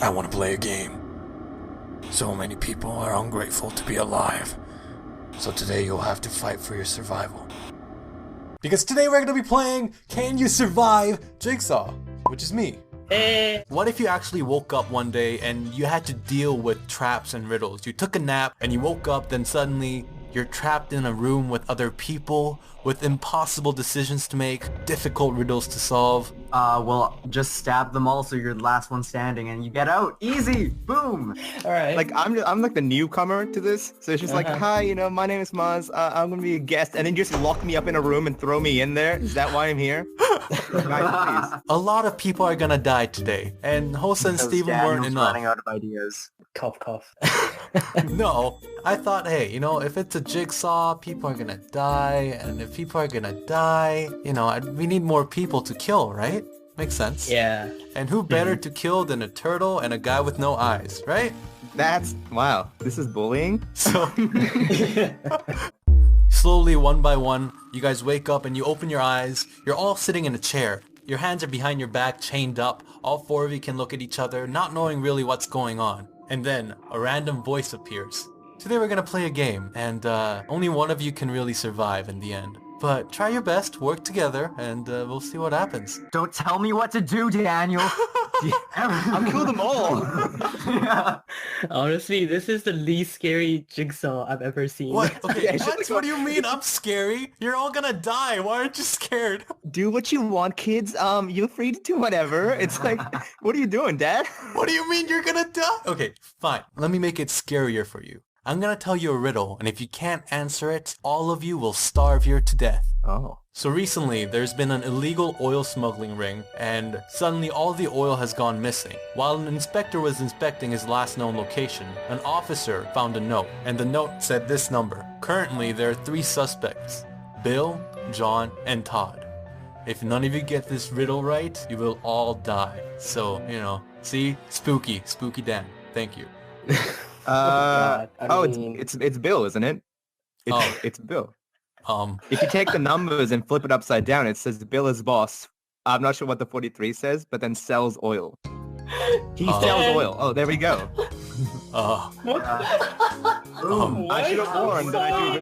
I want to play a game. So many people are ungrateful to be alive. So today you'll have to fight for your survival. Because today we're going to be playing Can You Survive Jigsaw, which is me. What if you actually woke up one day and you had to deal with traps and riddles? You took a nap and you woke up, then suddenly you're trapped in a room with other people with impossible decisions to make, difficult riddles to solve. Well, just stab them all so you're the last one standing and you get out. Easy! Boom! Alright. Like, I'm like the newcomer to this, so it's just like, hi, my name is Maz, I'm gonna be a guest, and then just lock me up in a room and throw me in there? Is that why I'm here? Guys, please. A lot of people are gonna die today, and Hosa and Steven weren't enough. Running out of ideas. Cough, cough. No, I thought, hey, if it's a jigsaw, people are gonna die, and if people are gonna die, we need more people to kill, right? Makes sense. Yeah. And who better to kill than a turtle and a guy with no eyes, right? Wow, this is bullying? So, slowly, one by one, you guys wake up and you open your eyes. You're all sitting in a chair. Your hands are behind your back, chained up. All four of you can look at each other, not knowing really what's going on. And then, a random voice appears. Today we're gonna play a game, and only one of you can really survive in the end. But try your best, work together, and we'll see what happens. Don't tell me what to do, Daniel! I'll kill them all! Yeah. Honestly, this is the least scary jigsaw I've ever seen. What? Okay, Yeah, what do you mean I'm scary? You're all gonna die. Why aren't you scared? Do what you want, kids. You're free to do whatever. It's like, what are you doing, Dad? What do you mean you're gonna die? Okay, fine. Let me make it scarier for you. I'm gonna tell you a riddle, and if you can't answer it, all of you will starve here to death. Oh. So recently, there's been an illegal oil smuggling ring, and suddenly all the oil has gone missing. While an inspector was inspecting his last known location, an officer found a note, and the note said this number. Currently, there are 3 suspects: Bill, John, and Todd. If none of you get this riddle right, you will all die. So, see? Spooky Dan. Thank you. God, I mean- it's Bill, isn't it? It's Bill. If you take the numbers and flip it upside down, it says Bill is boss. I'm not sure what the 43 says, but then sells oil. He sells oil. Oh, there we go. What? I should have warned that I do.